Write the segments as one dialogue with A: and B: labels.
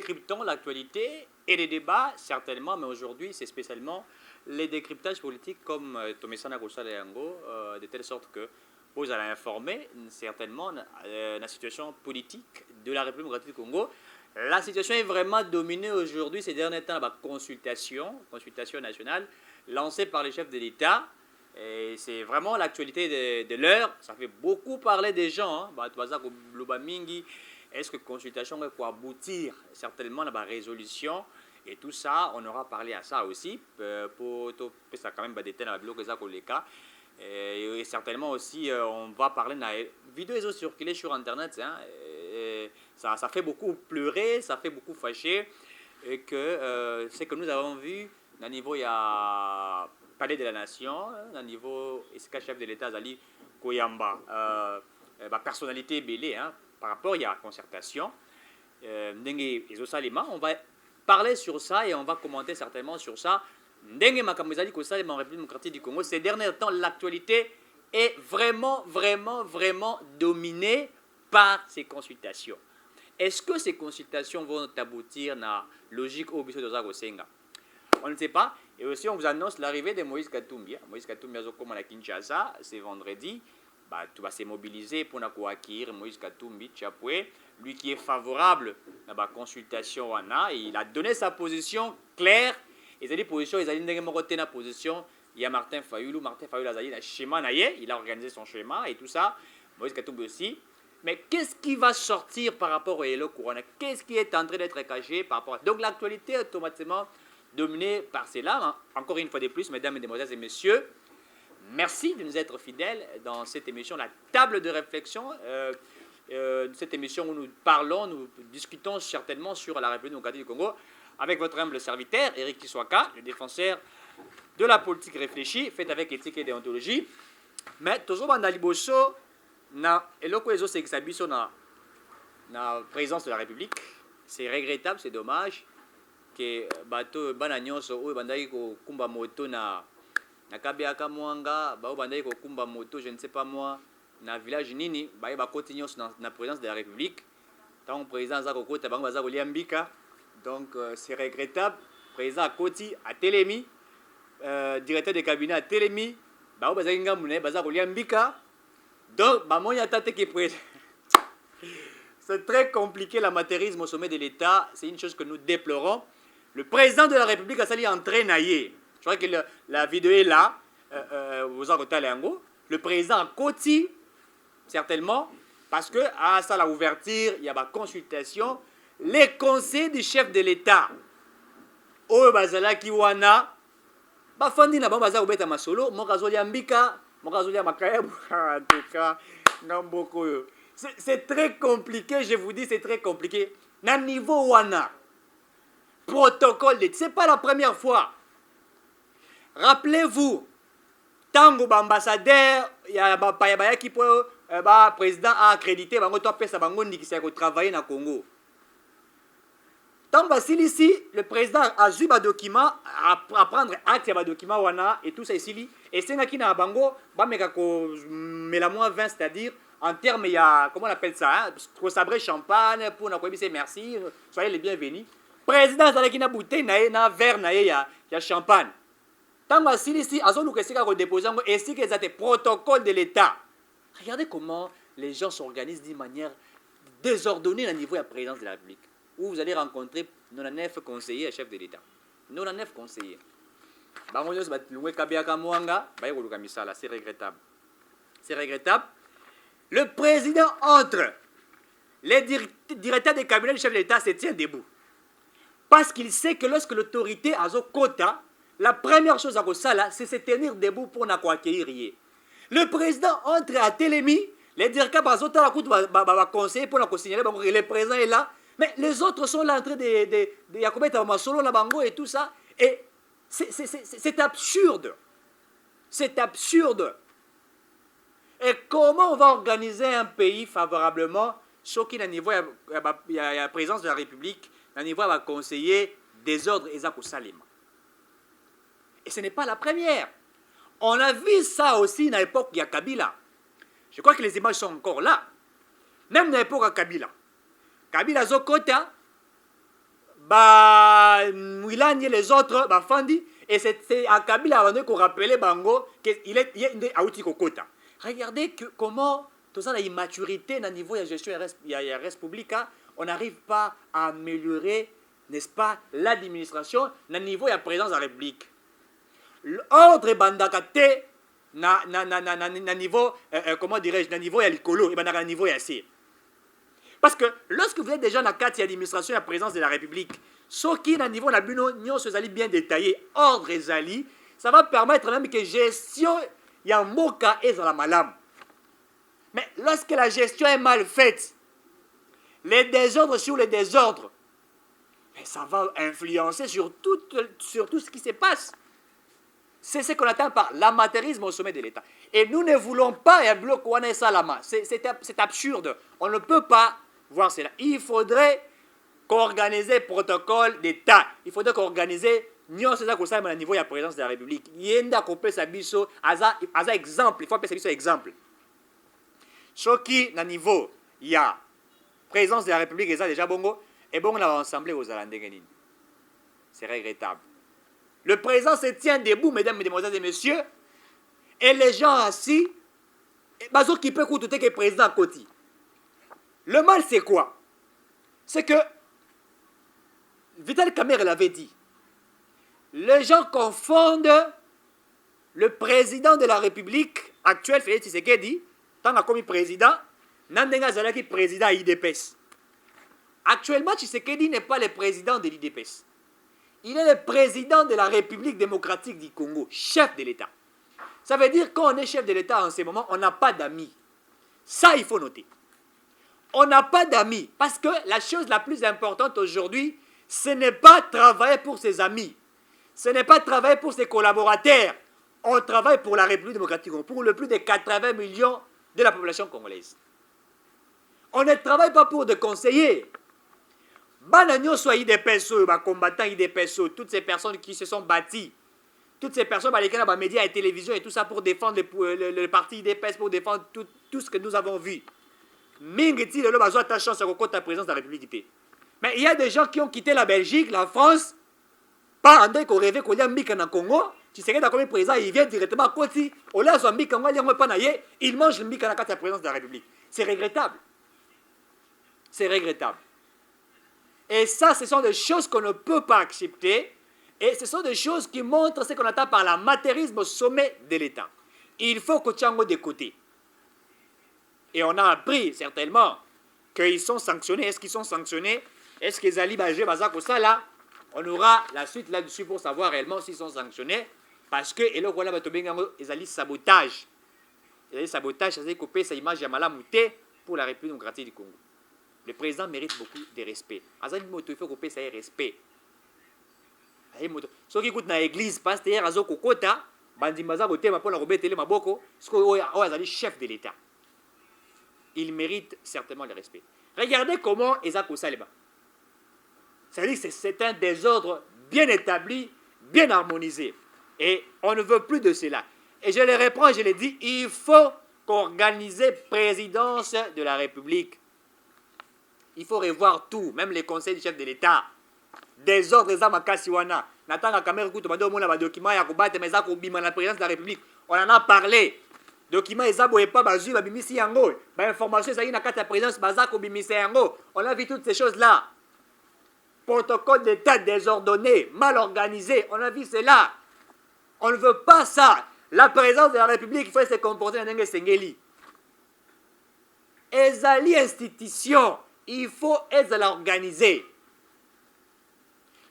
A: décryptons l'actualité et les débats, certainement, mais aujourd'hui, c'est spécialement les décryptages politiques comme Tomesana Gosala Yango, de telle sorte que vous allez informer certainement la situation politique de la République démocratique du Congo. La situation est vraiment dominée aujourd'hui ces derniers temps par consultation nationale lancée par les chefs de l'État. Et c'est vraiment l'actualité de l'heure. Ça fait beaucoup parler des gens. Est-ce que consultation va aboutir certainement à la résolution? Et tout ça, on aura parlé à ça aussi. Pour ça quand même des dans le cas. Et certainement aussi, on va parler de la vidéo circulée sur Internet. Hein, ça fait beaucoup pleurer, ça fait beaucoup fâcher. Et que ce que nous avons vu, au niveau, il y a Palais de la Nation, au niveau, chef de l'État, Zali Koyamba, personnalité belée, hein, par rapport, il y a concertation. On va parler sur ça et on va commenter certainement sur ça. Ndenge makamuzali ko salema en République démocratique du Congo, ces derniers temps, l'actualité est vraiment dominée par ces consultations. Est-ce que ces consultations vont aboutir à la logique au biso de Zagosenga? On ne sait pas. Et aussi, on vous annonce l'arrivée de Moïse Katumbi. Moïse Katumbi a à Kinshasa, c'est vendredi. Tout va se mobiliser pour acquérir Moïse Katumbi Tchapoué, lui qui est favorable à la consultation. Il a donné sa position claire. Et cette position, il a position. Il y a Martin Fayulu a schéma, il a organisé son schéma et tout ça. Moïse Katumbi aussi. Mais qu'est-ce qui va sortir par rapport au Hello Corona? Qu'est-ce qui est en train d'être caché par rapport à... Donc l'actualité est automatiquement dominée par cela. Encore une fois de plus, mesdames, mesdemoiselles et messieurs, merci de nous être fidèles dans cette émission, la table de réflexion. Cette émission où nous parlons, nous discutons certainement sur la République démocratique du Congo avec votre humble serviteur, Eric Kiswaka, le défenseur de la politique réfléchie, faite avec éthique et déontologie. Mais toujours dans Liboso, na eloko ezo sekisa biso na présidence de la République, c'est regrettable, c'est dommage que bato bana nyonso oyo bandaki ko kumba moto na kabiaka mwanga, bao bandaki ko kumba moto, je ne sais pas moi, na village nini, baye bakoti nyonso na présidence de la République. Tant président za kokota bango baza kolia mbika. Donc c'est regrettable. Président Koti a Télémi, directeur de cabinet à Télémi, bao bazaki ngamune baza kolia mbika. Donc, c'est très compliqué l'amateurisme au sommet de l'État. C'est une chose que nous déplorons. Le président de la République a sali entré naïe. Je crois que la vidéo est là. Le président Koti, certainement, parce que à ça la ouverture, il y a ma consultation. Les conseils du chef de l'État. Oyo bazala kiwana. Bafandi na bamba za ubeta masolo. Mokazoli ambika. C'est très compliqué, je vous dis, c'est très compliqué. Na niveau wana, protocole, c'est pas la première fois. Rappelez-vous, tango ambassadeur, il y a un qui peut, président a accrédité, bango to pesa bango ndikisa ko travailler na Congo. Tant ici, le président a eu un document, à prendre acte de document wana et tout ça ici. Et c'est qui na bango, mais la moins 20, c'est-à-dire en termes, il y a, comment on appelle ça, pour sabrer champagne, pour nous dire merci, soyez les bienvenus. Président a qui na bouteille, na verre, il y a champagne. Tant ici, à zone où c'est qu'on dépose, et c'est que c'est protocole de l'État. Regardez comment les gens s'organisent d'une manière désordonnée au niveau de la présidence de la République. Où vous allez rencontrer 99 conseillers à chef de l'État. 99 conseillers. C'est regrettable. C'est regrettable. Le président entre. Les directeurs des cabinets du chef de l'État se tiennent debout. Parce qu'il sait que lorsque l'autorité a son quota, la première chose à faire, c'est se tenir debout pour n'accueillir. Le président entre à Télémi, les directeurs va conseiller pour nous signaler que le président est là. Mais les autres sont là en train de Yakobeta Masolo, Nabango et tout ça. Et c'est absurde. C'est absurde. Et comment on va organiser un pays favorablement, sauf qu'il y a la présence de la République, à niveau va conseiller des ordres et Salima. Et ce n'est pas la première. On a vu ça aussi à l'époque de Kabila. Je crois que les images sont encore là. Même à l'époque de Kabila. Kabila Zokota, Mouilani et les autres, Fandi, et c'est à Kabila qu'on rappelait Bango qu'il est à Outikokota. Regardez comment tout ça, la immaturité au niveau de la gestion de la République, on n'arrive pas à améliorer, n'est-ce pas, l'administration au niveau de la présidence de la République. L'ordre bandakate na niveau, comment dirais-je, na niveau ya likolo, et na niveau ya si. Parce que lorsque vous êtes déjà dans la carte d'administration et la présidence de la République, ce qui est au niveau de la bureau, se bien détaillé, ordre et zali, ça va permettre même que gestion ya moka est dans la malam. Mais lorsque la gestion est mal faite, les désordres sur les désordres, ça va influencer sur tout ce qui se passe. C'est ce qu'on attend par l'amateurisme au sommet de l'État. Et nous ne voulons pas un bloc Wana Salama. C'est absurde. On ne peut pas voir cela. Il faudrait qu'organiser protocole d'État. Il faudrait qu'organiser Nyon César Koussam au niveau de la présidence de la République. Yenda Kopé Sabiso, Aza exemple. Il faut appeler Sabiso exemple. Ce qui, au niveau, il y a présidence de la République, et ça déjà bongo, et bon, on a assemblé aux Alandéganines. C'est regrettable. Le président se tient debout, mesdames, mesdemoiselles et messieurs, et les gens assis, bazo qui peut écouter que le président Koti. Le mal, c'est quoi? C'est que Vital Kamerhe l'avait dit. Les gens confondent le président de la République actuel, Félix Tshisekedi, tant que comme président, Nandenga Zalaki président IDPS. Actuellement, Tshisekedi n'est pas le président de l'IDPS. Il est le président de la République démocratique du Congo, chef de l'État. Ça veut dire qu'on est chef de l'État en ce moment, on n'a pas d'amis. Ça, il faut noter. On n'a pas d'amis. Parce que la chose la plus importante aujourd'hui, ce n'est pas travailler pour ses amis. Ce n'est pas travailler pour ses collaborateurs. On travaille pour la République démocratique du Congo, pour le plus de 80 millions de la population congolaise. On ne travaille pas pour des conseillers. Banagno soit IDPS, combattants IDPS, toutes ces personnes qui se sont bâties, toutes ces personnes qui ont les médias et télévision et tout ça pour défendre le parti IDPS, pour défendre tout ce que nous avons vu. Mingeti, le besoin ta chance à ta présence dans la République. Mais il y a des gens qui ont quitté la Belgique, la France, pas en train de rêver qu'on y a Mika dans le Congo. Tu sais que comme président, il vient directement à Koti, au lieu de Mika, il mange le Mika dans la présence de la République. C'est regrettable. C'est regrettable. Et ça, ce sont des choses qu'on ne peut pas accepter. Et ce sont des choses qui montrent ce qu'on attend par l'amateurisme au sommet de l'État. Il faut que Tchango de côté. Et on a appris certainement qu'ils sont sanctionnés. Est-ce qu'ils sont sanctionnés? Est-ce qu'ils allaient bager Bazako ça là? On aura la suite là-dessus pour savoir réellement s'ils sont sanctionnés. Parce que, et là, voilà, ils allaient sabotage. Ils allaient sabotage, c'est-à-dire couper sa image Yamala Mouté pour la République démocratique du Congo. Le président mérite beaucoup de respect. Il faut couper ça respect. Ceux qui écoutent dans l'église, pasteur Azo Kokota, Bandimaza Botema pour la Robetele Maboko, c'est chef de l'État. Il mérite certainement le respect. Regardez comment Eza Kosaleba. C'est-à-dire que c'est un désordre bien établi, bien harmonisé. Et on ne veut plus de cela. Et je le reprends, je le dis, il faut qu'organiser présidence de la République. Il faut revoir tout, même les conseils du chef de l'État. Désordre, les amakasiwana. Natanga Kamer Koutou, on a des documents, il y a la présidence de la République. On en a parlé. Documents, ils n'ont pas bazu, bimisi yango. Information, ça y est, dans la présidence, bazako bimisi yango. On a vu toutes ces choses-là. Protocole d'État désordonné, mal organisé. On a vu cela. On ne veut pas ça. La présidence de la République, il faut se comporter dans un sengeli. Ezali institution. Il faut être organisé.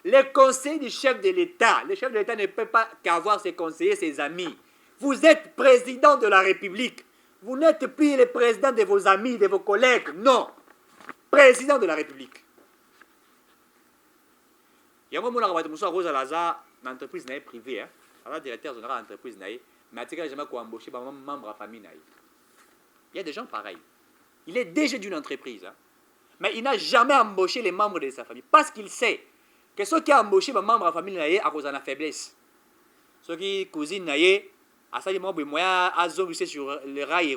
A: Le conseil du chef de l'État, le chef de l'État ne peut pas qu'avoir ses conseillers, ses amis. Vous êtes président de la République. Vous n'êtes plus le président de vos amis, de vos collègues. Non. Président de la République. Il y a un moment où on a une entreprise privée, un directeur général d'entreprise, mais il n'y a jamais embauché un membre de la famille. Il y a des gens pareils. Il est DG d'une entreprise. Mais il n'a jamais embauché les membres de sa famille. Parce qu'il sait que ceux qui ont embauché les membres de la famille, à cause de la faiblesse. Ceux qui cousinent, à ça, ils sont sur le rail.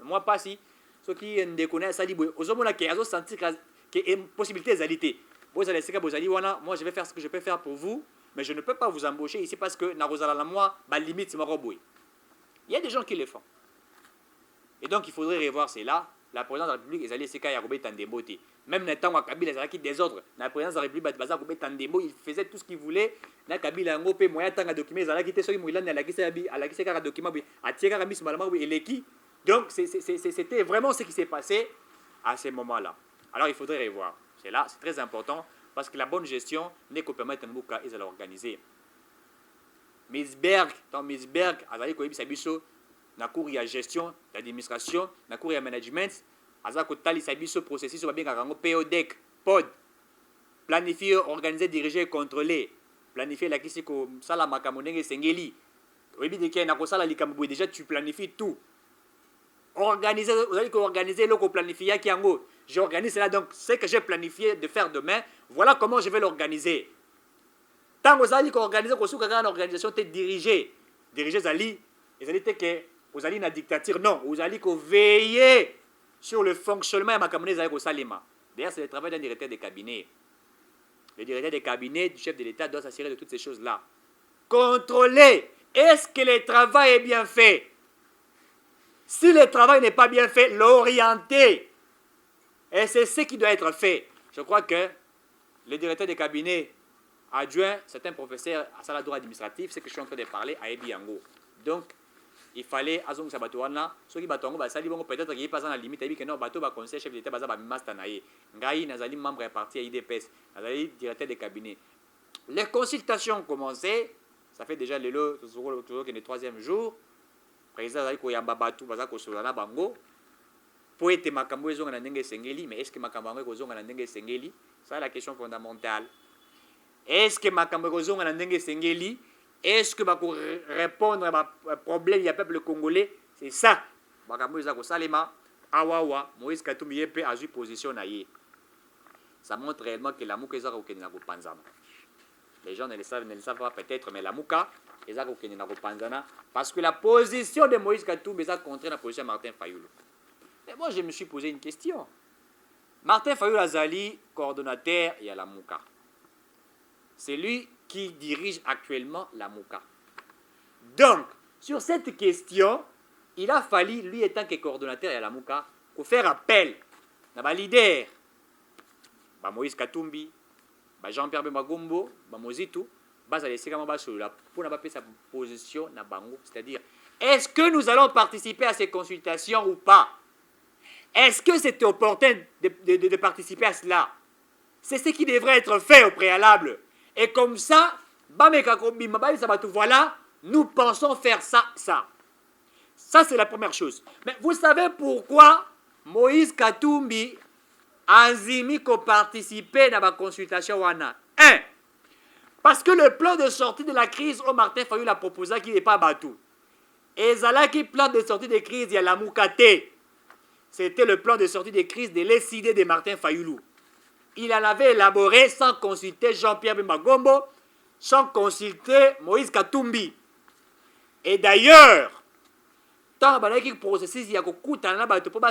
A: Moi, pas si. Ceux qui ne connaissent pas, ils ont senti qu'il y a une possibilité d'égalité. Vous allez moi je vais faire ce que je peux faire pour vous, mais je ne peux pas vous embaucher ici parce que moi, limite c'est il y a des gens qui le font. Et donc il faudrait revoir cela. La présidence de la République, ils allaient se faire Tandembo. Même Netanyahu Kabila, ils allaient des ordres. La présidence de la République, il faisait tout ce qu'il voulait. Na Kabila, il y moyen de document, ils allaient quitter ceux qui ont été document, donc c'était vraiment ce qui s'est passé à ce moment-là. Alors il faudrait revoir. C'est là, c'est très important parce que la bonne gestion n'est qu'au permettre à ils allaient organiser. Misberg, dans Misberg, Azali Koyebi Sabiso, na cour ya gestion, d'administration, na cour ya management, Azako Tali Sabiso processus sur bien garango PODEC, POD, planifier, organiser, diriger, contrôler, planifier la kisi ko sala makamonenge sengeli. Oyebi de kia na ko sala likambo déjà tu planifies tout. Organiser, vous allez organiser le planifier qui yango. J'organise cela donc ce que j'ai planifié de faire demain, voilà comment je vais l'organiser. Tant que vous allez organiser une organisation te diriger Zali, et Zali que vous allez une dictature, non, vous allez veiller sur le fonctionnement de ma communauté au Salima. D'ailleurs, c'est le travail d'un directeur de cabinet. Le directeur de cabinet du chef de l'État doit s'assurer de toutes ces choses-là. Contrôler, est-ce que le travail est bien fait? Si le travail n'est pas bien fait, l'orienter. Et c'est ce qui doit être fait. Je crois que le directeur de cabinet adjoint, c'est un professeur à la droit administratif, c'est que je suis en train de parler à Ebi Yango. Donc, il fallait, à Zong Sabatouana, ceux qui battent peut-être qu'il n'y a pas la limite, il y a un conseil chef d'État, Ngaï, Nazali, membre réparti à IDPS, Nazali, directeur de cabinet. Les consultations ont commencé, ça fait déjà le troisième jour. Président Nazali Koyamba Batou, Bazako Solana Bango. Pour être makambo ezonga na ndenge sengeli, mais est-ce que makambo yango ezonga na ndenge sengeli? Ça est la question fondamentale. Est-ce que makambo ezonga na ndenge sengeli? Est-ce que va répondre à problème du peuple congolais? C'est ça. Makambo ezako salema awawa Moïse Katumbi yepe a eu position na ye. Ça montre réellement que la muka ezako kenina ko panzana. Les gens ne le savent pas peut-être, mais la muka ezako kenina ko panzana parce que la position de Moïse Katumbi est contre la position de Martin Fayulu. Mais moi, je me suis posé une question. Martin Fayulu Azali, coordonnateur, il y a la Mouka. C'est lui qui dirige actuellement la Mouka. Donc, sur cette question, il a fallu, lui étant que coordonnateur, il y a la Mouka, pour faire appel à leader, Moïse Katumbi, Jean-Pierre Bemagombo, Mozitu, pour ne pas sa position na Bango. C'est-à-dire, est-ce que nous allons participer à ces consultations ou pas? Est-ce que c'est opportun de participer à cela? C'est ce qui devrait être fait au préalable. Et comme ça, voilà, nous pensons faire ça, ça. Ça, c'est la première chose. Mais vous savez pourquoi Moïse Katumbi a participé à la consultation wana? Un, parce que le plan de sortie de la crise au Martin Fayulu a proposé qu'il n'est pas batou. Et Zalaki, plan de sortie de crise, il y a la Moukate. C'était le plan de sortie de crise de l'ECD de Martin Fayulu. Il en avait élaboré sans consulter Jean-Pierre Bemagombo, sans consulter Moïse Katumbi. Et d'ailleurs, tant que le processus il y a pour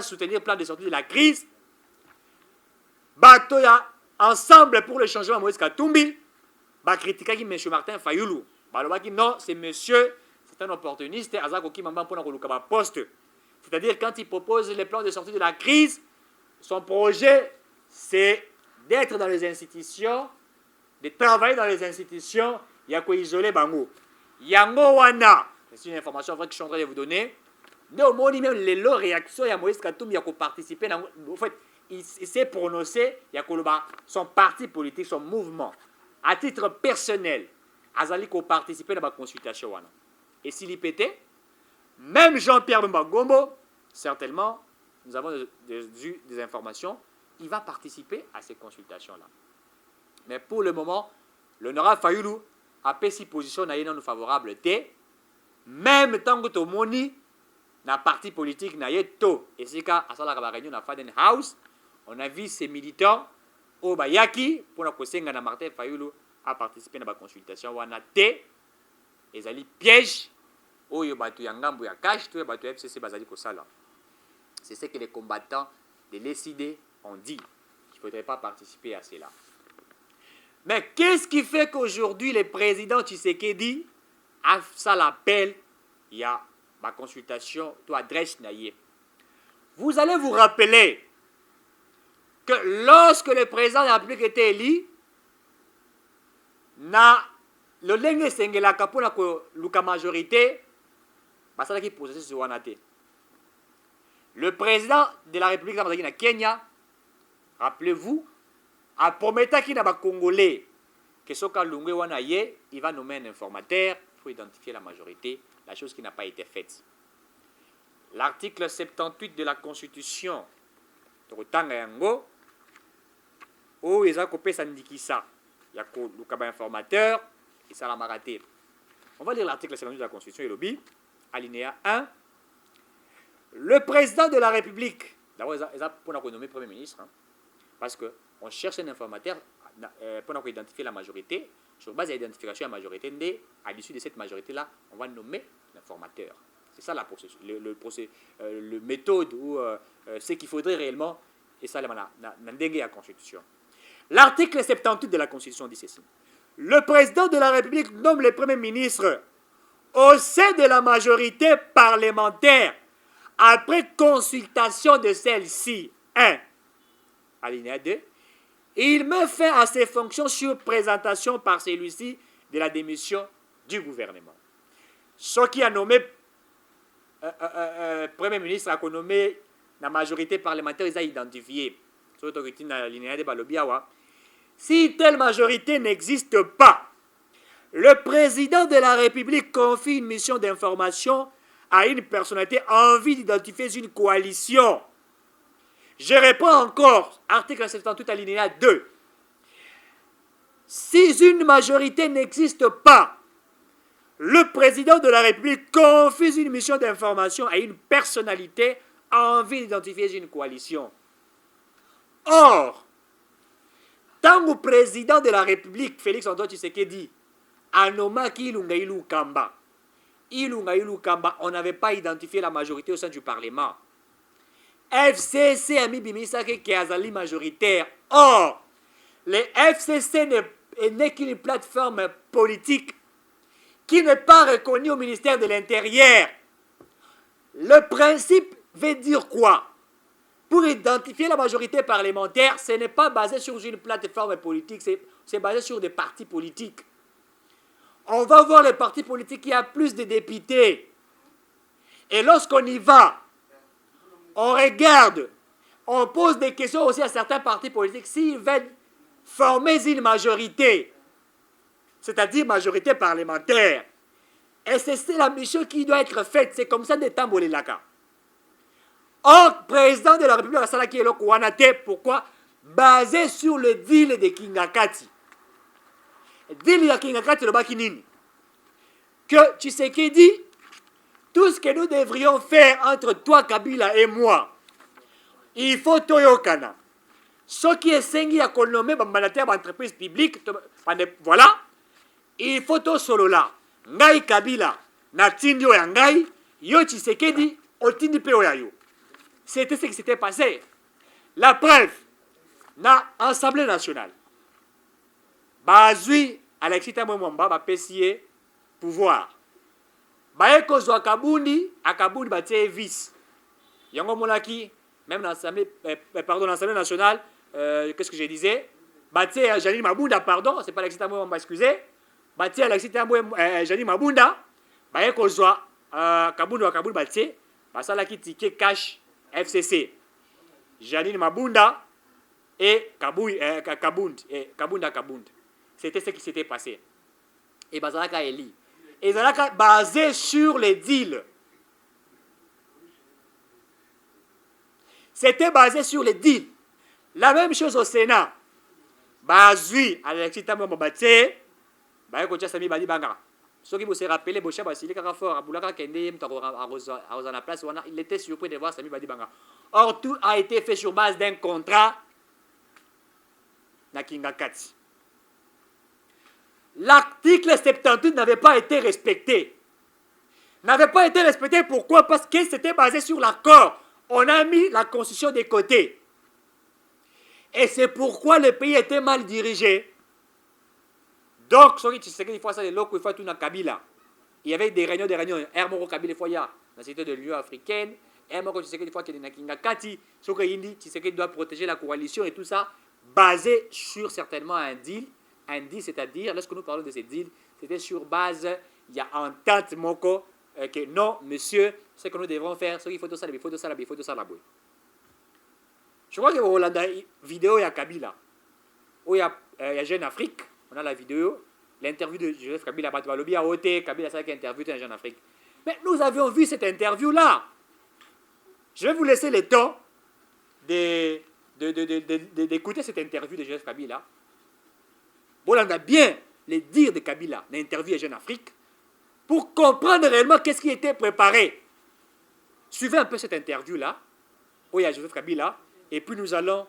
A: soutenir le plan de sortie de la crise, Batoya, ensemble pour le changement Moïse Katumbi, critiquer M. Martin Fayulu. Non, c'est monsieur, c'est un opportuniste, Azako qui m'a pour le poste. C'est-à-dire, quand il propose les plans de sortie de la crise, son projet, c'est d'être dans les institutions, de travailler dans les institutions, il y a quoi isoler Bango. Yango Wana, c'est une information vraie que je suis en train de vous donner. Mais au moins, même les réactions, il y a Moïse Katumbi, il y a participé. En fait, il s'est prononcé, il y a son parti politique, son mouvement, à titre personnel, Azali qui a participé dans la consultation. Wana. Et s'il y pétait, même Jean-Pierre Bemagombo, certainement, nous avons des informations, il va participer à ces consultations-là. Mais pour le moment, l'honorable Fayulu a pris ses positions non favorables. Même tant que tu moni, na parti politique na yeto. Et c'est qu'à la réunion à Faden House, on a vu ces militants au Bayaki pour la conseiller na Martin Fayulu a participé à la consultation. On a été, ils allaient piège. C'est ce que les combattants de l'ECD ont dit. Il ne faudrait pas participer à cela. Mais qu'est-ce qui fait qu'aujourd'hui, le président Tshisekedi a ça l'appel, il y a ma consultation, toi adresse naïe. Vous allez vous rappeler que lorsque le président de la République était élu, na le lenge sengelaka mpona koluka majorité, basalaki processus wana te. Le président de la République na Kenya, rappelez-vous, a prometaki na Congolais que soka lungwe wana ye, il va nommer un informateur pour identifier la majorité, la chose qui n'a pas été faite. L'article 78 de la Constitution, tokotanga yango, oyo eza kopesa ndikisa ya koluka ba informateur, et ça l'a maraté. On va lire l'article 78 de la Constitution et lobby, alinéa 1. Le président de la République, d'abord, il a pour nommer Premier ministre, hein, parce qu'on cherche un informateur pour identifier la majorité. Sur base de l'identification de la majorité, à l'issue de cette majorité-là, on va nommer l'informateur. C'est ça la processus, le méthode ou ce qu'il faudrait réellement, et ça, c'est la Constitution. L'article 78 de la Constitution dit ceci. Le président de la République nomme le Premier ministre au sein de la majorité parlementaire après consultation de celle-ci. 1. Alinéa 2. Il met fin à ses fonctions sur présentation par celui-ci de la démission du gouvernement. Ce qui a nommé Premier ministre a nommé la majorité parlementaire, ils ont identifié. Si telle majorité n'existe pas, le président de la République confie une mission d'information à une personnalité en vue d'identifier une coalition. Je réponds encore, article 78 alinéa 2. Si une majorité n'existe pas, le président de la République confie une mission d'information à une personnalité en vue d'identifier une coalition. Or, tant que président de la République, Félix Antoine Tshisekedi, a nommé Ilunga Ilu Kamba, on n'avait pas identifié la majorité au sein du Parlement. FCC a mis Bimisake qui est majoritaire. Or, le FCC n'est qu'une plateforme politique qui n'est pas reconnue au ministère de l'Intérieur. Le principe veut dire quoi? Pour identifier la majorité parlementaire, ce n'est pas basé sur une plateforme politique, c'est basé sur des partis politiques. On va voir les partis politiques qui ont plus de députés. Et lorsqu'on y va, on regarde, on pose des questions aussi à certains partis politiques s'ils veulent former une majorité, c'est-à-dire majorité parlementaire. Et c'est la mission qui doit être faite. C'est comme ça des tambourés laka. Or, président de la République Salaki Elok Wanate, pourquoi? Basé sur le deal de Kingakati. Deal de Kingakati, le Bakinini. Que Tshisekedi, tout ce que nous devrions faire entre toi, Kabila, et moi, il faut Toyokana. Ce qui est sengi à nommer mandataire d'entreprise publique, voilà, il faut to solo là. Ngai Kabila, na tindio ya ngai, yo Tshisekedi, otindi pe oyayo. C'était ce qui s'était passé. La preuve, na Assemblée nationale. Bazui, Alexis Tamomamba, va pessier pouvoir. Baeko zwa Kabundi, à Kabundi, batie vice. Yango Monaki, même dans l'Assemblée nationale, qu'est-ce que je disais? Batie Janine Mabunda, pardon, c'est pas Alexis Tamomamba, excusez. Batie Alexis Tamomamba, Janine Mabunda, Baeko zwa Kabundi, batie, basalaki ticket cash FCC. Janine Mabunda et Kabunda. C'était ce qui s'était passé. Et Bazalaka Eli. Et Bazalaka basé sur les deals. C'était basé sur les deals. La même chose au Sénat. Bazui, Alexis Tambo Batsé, Bayekocha Sami Badi Banga. Ceux qui vous se rappellent, Bocha Basili Karafor, Aboulaka Kende, à la place, il était surpris de voir Sami Badi Banga. Or, tout a été fait sur base d'un contrat Nakingakati. L'article 78 n'avait pas été respecté. N'avait pas été respecté, pourquoi? Parce que c'était basé sur l'accord. On a mis la constitution de côté. Et c'est pourquoi le pays était mal dirigé. Donc, ce qui c'est qu'il faut ça, les locaux, il faut tout dans Kabila. Il y avait des réunions, Hermoro Kabila Foya, dans la cité de l'Union africaine. Hermoro, tu sais qu'il faut qu'il y ait des Kati, ce tu sais qu'il doit protéger la coalition et tout ça, basé sur certainement un deal. Un deal, c'est-à-dire, lorsque nous parlons de ces deals, c'était sur base, il y a entente moko, que non, monsieur, ce que nous devons faire, ce qu'il faut de ça, il faut de ça, il faut de ça, là-bas. Je crois que Hollande vidéo, il y a Kabila. Où il y a Jeune Afrique, on a la vidéo, l'interview de Joseph Kabila, Batoualobi a ôté, Kabila, c'est qui a interviewé un Jeune Afrique. Mais nous avions vu cette interview-là. Je vais vous laisser le temps d'écouter cette interview de Joseph Kabila. Bon, on a bien les dires de Kabila, l'interview de Jeune Afrique, pour comprendre réellement qu'est-ce qui était préparé. Suivez un peu cette interview-là, où il y a Joseph Kabila, et puis nous allons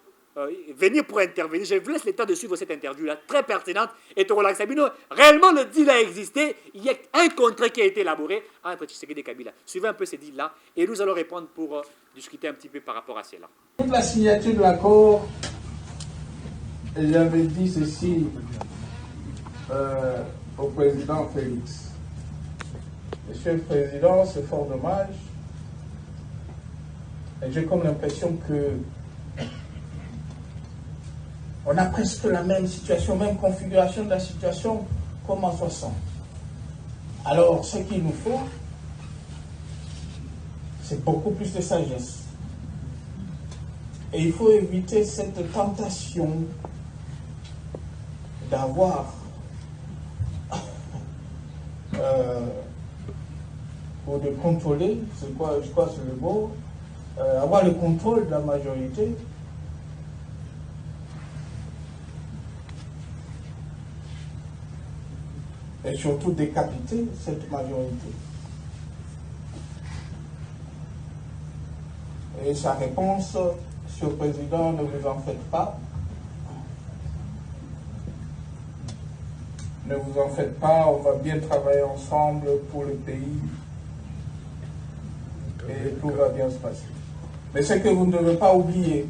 A: venir pour intervenir. Je vous laisse le temps de suivre cette interview-là, très pertinente. Et Torola Sabino, réellement le deal a existé. Il y a un contrat qui a été élaboré entre Tshisekedi et Kabila. Suivez un peu ces deals-là, et nous allons répondre pour discuter un petit peu par rapport à cela.
B: Toute la signature de l'accord, j'avais dit ceci au président Félix. Monsieur le Président, c'est fort dommage. Et j'ai comme l'impression que on a presque la même situation, même configuration de la situation comme en 60. Alors, ce qu'il nous faut, c'est beaucoup plus de sagesse. Et il faut éviter cette tentation d'avoir ou de contrôler, je crois c'est le mot, avoir le contrôle de la majorité. Et surtout décapiter cette majorité. Et sa réponse, Monsieur le Président, ne vous en faites pas. Ne vous en faites pas, on va bien travailler ensemble pour le pays. Et tout va bien se passer. Mais ce que vous ne devez pas oublier,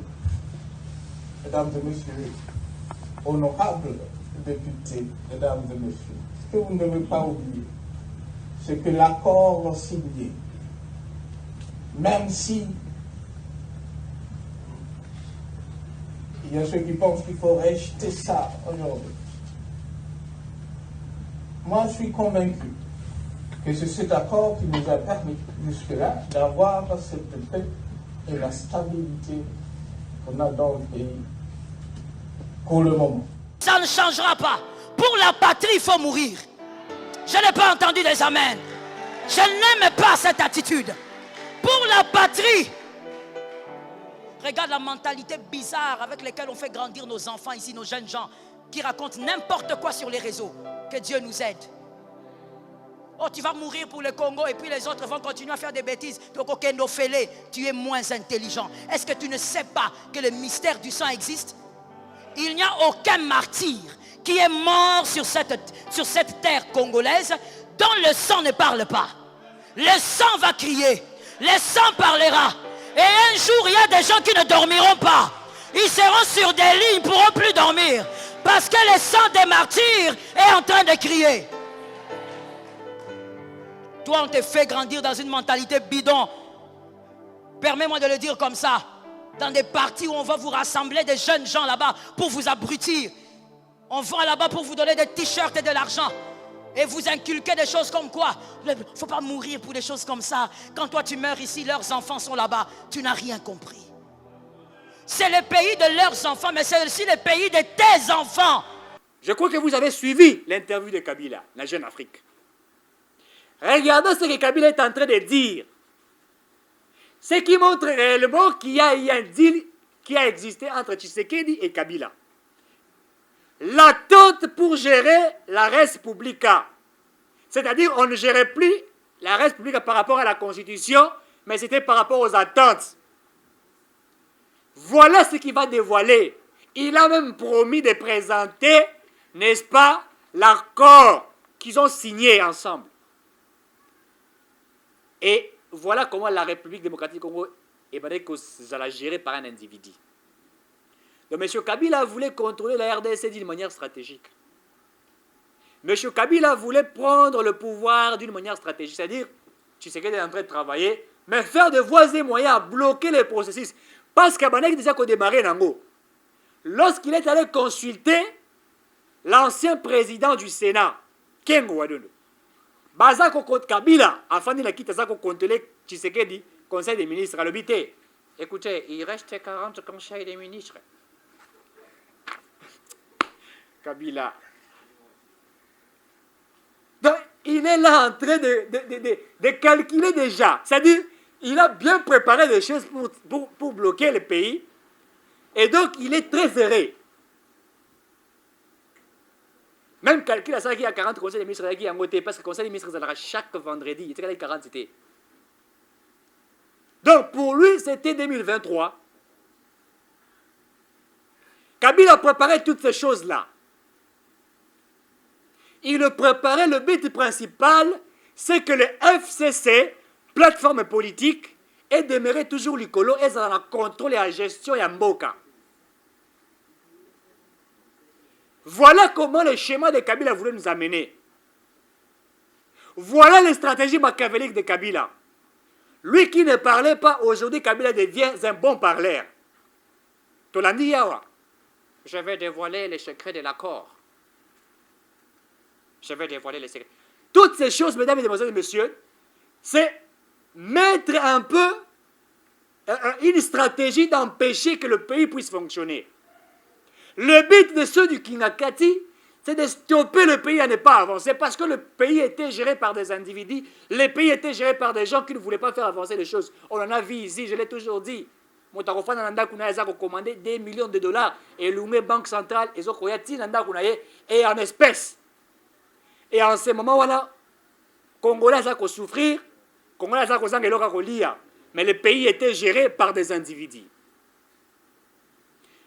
B: mesdames et messieurs, honorables députés, mesdames et messieurs, ce que vous ne devez pas oublier, c'est que l'accord signé, même si il y a ceux qui pensent qu'il faut rejeter ça aujourd'hui, moi je suis convaincu que c'est cet accord qui nous a permis jusque-là d'avoir cette paix et la stabilité qu'on a dans le pays pour le moment.
C: Ça ne changera pas. Pour la patrie, il faut mourir. Je n'ai pas entendu des amens. Je n'aime pas cette attitude. Pour la patrie. Regarde la mentalité bizarre avec laquelle on fait grandir nos enfants ici, nos jeunes gens, qui racontent n'importe quoi sur les réseaux. Que Dieu nous aide. Oh, tu vas mourir pour le Congo et puis les autres vont continuer à faire des bêtises. Tu es moins intelligent. Est-ce que tu ne sais pas que le mystère du sang existe? Il n'y a aucun martyr qui est mort sur cette terre congolaise dont le sang ne parle pas. Le sang va crier, le sang parlera. Et un jour, il y a des gens qui ne dormiront pas. Ils seront sur des lits, ils ne pourront plus dormir. Parce que le sang des martyrs est en train de crier. Toi, on te fait grandir dans une mentalité bidon. Permets-moi de le dire comme ça. Dans des parties où on va vous rassembler des jeunes gens là-bas pour vous abrutir. On va là-bas pour vous donner des t-shirts et de l'argent. Et vous inculquer des choses comme quoi? Il ne faut pas mourir pour des choses comme ça. Quand toi tu meurs ici, leurs enfants sont là-bas. Tu n'as rien compris. C'est le pays de leurs enfants, mais c'est aussi le pays de tes enfants.
A: Je crois que vous avez suivi l'interview de Kabila, la Jeune Afrique. Regardez ce que Kabila est en train de dire. Ce qui montre réellement qu'il y a eu un deal qui a existé entre Tshisekedi et Kabila. L'attente pour gérer la res publica. C'est-à-dire, on ne gérait plus la res publica par rapport à la Constitution, mais c'était par rapport aux attentes. Voilà ce qu'il va dévoiler. Il a même promis de présenter, n'est-ce pas, l'accord qu'ils ont signé ensemble. Et voilà comment la République démocratique du Congo est gérée par un individu. Donc M. Kabila voulait contrôler la RDC d'une manière stratégique. M. Kabila voulait prendre le pouvoir d'une manière stratégique, c'est-à-dire, Tshisekedi est en train de travailler, mais faire de voies et moyens à bloquer les processus. Parce qu'Abanek déjà qu'on démarrait Nango. Lorsqu'il est allé consulter l'ancien président du Sénat, Kengo Wadondo, Bazako contre Kabila, afin de la quitter ça qu'on contrôler Tshisekedi, Conseil des ministres, à l'obité. Écoutez, il reste 40 conseils des ministres. Kabila. Donc, il est là en train de calculer déjà. C'est-à-dire, il a bien préparé les choses pour bloquer le pays. Et donc, il est très serré. Même calcul à ça qu'il y a 40 conseils des ministres qui ont voté, parce que le conseil des ministres, ça sera chaque vendredi. Il était 40, c'était. Donc, pour lui, c'était 2023. Kabila a préparé toutes ces choses-là. Il a préparé le but principal, c'est que le FCC, plateforme politique, est demeuré toujours l'icolo et ça a contrôle et la gestion et Mboka. Voilà comment le schéma de Kabila voulait nous amener. Voilà les stratégies machiavéliques de Kabila. Lui qui ne parlait pas, aujourd'hui, Kabila devient un bon parleur. Tolandi Yawa. Je vais dévoiler les secrets de l'accord. Je vais dévoiler les secrets. Toutes ces choses, mesdames et mesdemoiselles et messieurs, c'est mettre un peu une stratégie d'empêcher que le pays puisse fonctionner. Le but de ceux du Kingakati, c'est de stopper le pays à ne pas avancer parce que le pays était géré par des individus, le pays était géré par des gens qui ne voulaient pas faire avancer les choses. On en a vu ici, je l'ai toujours dit. Ils ont commandé des millions de dollars et l'Oumé Banque Centrale, ils ont et en espèces. Et en ce moment, voilà, Congolais ont souffrir, Congolais ont lire. Mais le pays était géré par des individus.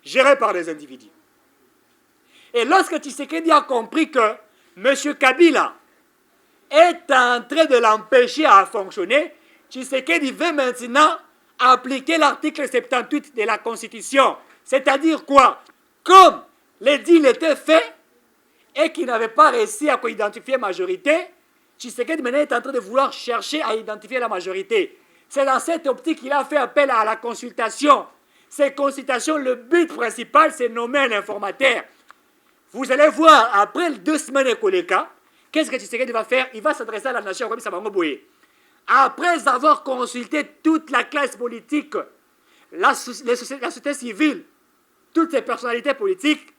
A: Géré par des individus. Et lorsque Tshisekedi a compris que M. Kabila est en train de l'empêcher à fonctionner, Tshisekedi veut maintenant appliquer l'article 78 de la Constitution. C'est-à-dire quoi? Comme le deal était fait et qu'il n'avait pas réussi à identifier la majorité, Tshisekedi maintenant est en train de vouloir chercher à identifier la majorité. C'est dans cette optique qu'il a fait appel à la consultation. Ces consultations, le but principal, c'est nommer un informateur. Vous allez voir, après 2 semaines de Koleka, qu'est-ce que Tshisekedi va faire? Il va s'adresser à la nation comme ça va m'embrouiller. Après avoir consulté toute la classe politique, la société civile, toutes ces personnalités politiques,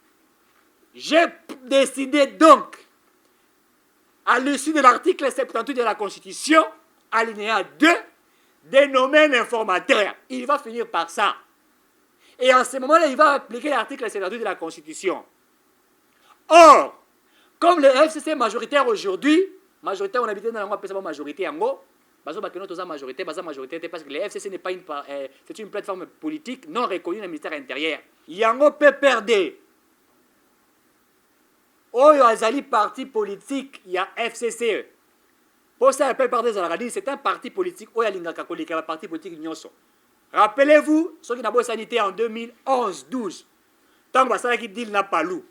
A: j'ai décidé donc, à l'issue de l'article 78 de la Constitution, alinéa 2, de nommer un informateur. Il va finir par ça. Et en ce moment-là, il va appliquer l'article 78 de la Constitution. Or, comme le FCC est majoritaire aujourd'hui, majoritaire, on habitait dans la majorité en gros, majorité, parce que le FCC n'est pas c'est une plateforme politique non reconnue dans le ministère intérieur. Yango PPRD. Oyo azali parti politique, il y a FCC. Pour ça, PPRD, c'est un parti politique. Oyo alingaka koleka, un parti politique nyonso. Rappelez-vous, ceux qui n'ont sanité en 2011-12, tant que ça qui dit n'a pas loup.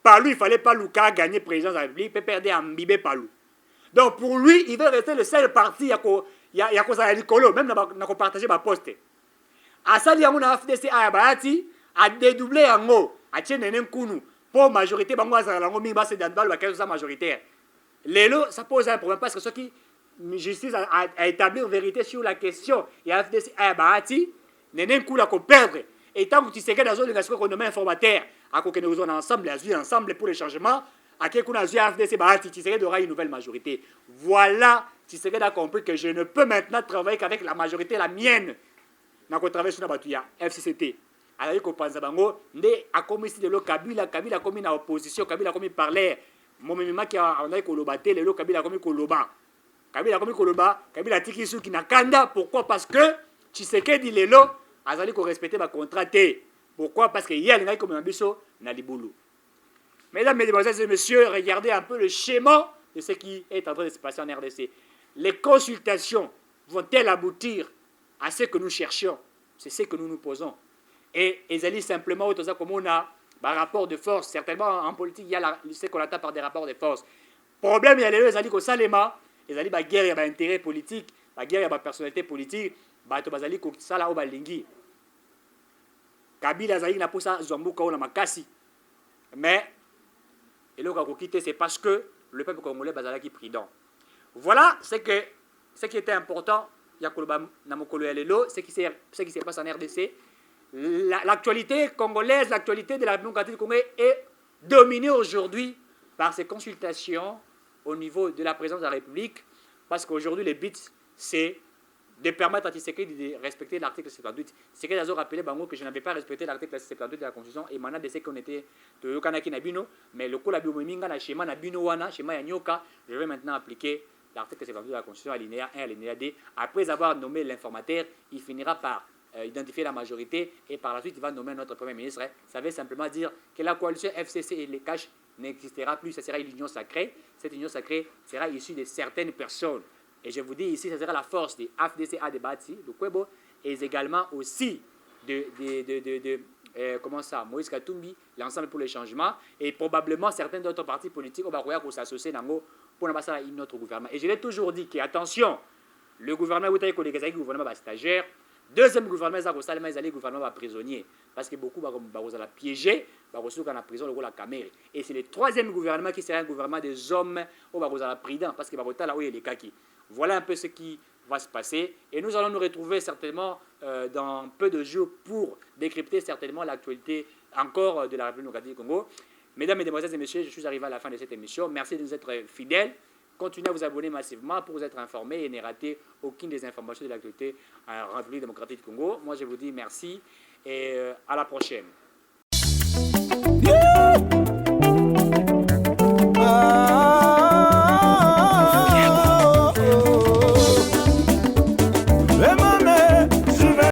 A: Palou, il fallait pas Lucas gagner président de la République, PPRD a mbibé Palou. Donc pour lui, il veut rester le seul parti, il y a quoi ça Nicolo, même dans partager ma poste. À ça, il y a un FDC à dédoubler en haut, à tienne un kounou, pour majorité, c'est dans le majoritaire. Lélo, ça pose un problème parce que ceux qui justice à établir vérité sur la question, il y a FDC à n'est un coup à perdre. Et tant que tu sais que dans une nation qu'on nomme informateur, à quoi que nous sommes ensemble, ensemble pour les changements, à quel coup nous avons FDC, tu sais qu'il y aura une nouvelle majorité. Voilà, tu sais qu'il a compris que je ne peux maintenant travailler qu'avec la majorité, la mienne. Nous avons travaillé sur la batuya, FCCT. Alors, il pense à Bango, a commis de l'eau Kabila a commis dans l'opposition, Kabila a commis parler. Mon même qui a colobaté, le Kabila a commis koloba. Kabila a commis koloba, Kabila a tiki sur qui n'a kanda. Pourquoi? Parce que tu sais qu'il dit les lots. Azali ko respecter ma contrat. Pourquoi? Parce que hier, il y a comme un biseau na liboulou. Mesdames, mesdemoiselles et messieurs, regardez un peu le schéma de ce qui est en train de se passer en RDC. Les consultations vont-elles aboutir à ce que nous cherchions? C'est ce que nous nous posons. Et ils allaient simplement, comme on a Bah, rapport de force, certainement en politique, il y a ce qu'on attend par des rapports de force. Problème, il y a les gens qui ont salema, ils ont dit guerre, il y a intérêt politique, la guerre, il y a personnalité politique, bah, tu vas aller comme ça là au balingi. Kabila Zaï n'a pas ça, Zombuka ou la Makasi. Mais, et le quitter, c'est parce que le peuple congolais bazala qui prudent. Voilà ce qui était important, ce qui se passe en RDC. L'actualité congolaise, l'actualité de la démocratie du Congo est dominée aujourd'hui par ces consultations au niveau de la présidence de la République, parce qu'aujourd'hui, le but, c'est de permettre à Tshisekedi de respecter l'article 78. Tshisekedi a rappelé que je n'avais pas respecté l'article 78 de la Constitution, et maintenant, de ce qu'on était de Yokanaki Nabino, mais le coup, la biominga, la schéma Nabino Wana, schéma Yanyoka, je vais maintenant appliquer l'article 78 de la Constitution, alinéa 1, alinéa 2. Après avoir nommé l'informateur, il finira par identifier la majorité, et par la suite, il va nommer notre Premier ministre. Ça veut simplement dire que la coalition FCC et les CACH n'existera plus, ça sera une union sacrée. Cette union sacrée sera issue de certaines personnes. Et je vous dis ici, ça sera la force des AFDCA de Bati, de Kwebo, et également aussi comment ça, Moïse Katumbi, l'ensemble pour le changement, et probablement certains d'autres partis politiques vont s'associer pour notre gouvernement. Et je l'ai toujours dit qu'attention, le gouvernement est un gouvernement stagiaire, deuxième gouvernement est un gouvernement prisonnier, parce que beaucoup vont piéger, vont recevoir la prison, la caméra. Et c'est le troisième gouvernement qui sera un gouvernement des hommes au la prudent, parce que là où il y a les kaki. Voilà un peu ce qui va se passer. Et nous allons nous retrouver certainement dans peu de jours pour décrypter certainement l'actualité encore de la République démocratique du Congo. Mesdames, Mesdemoiselles et Messieurs, je suis arrivé à la fin de cette émission. Merci de nous être fidèles. Continuez à vous abonner massivement pour vous être informés et ne rater aucune des informations de l'actualité en République démocratique du Congo. Moi, je vous dis merci et à la prochaine.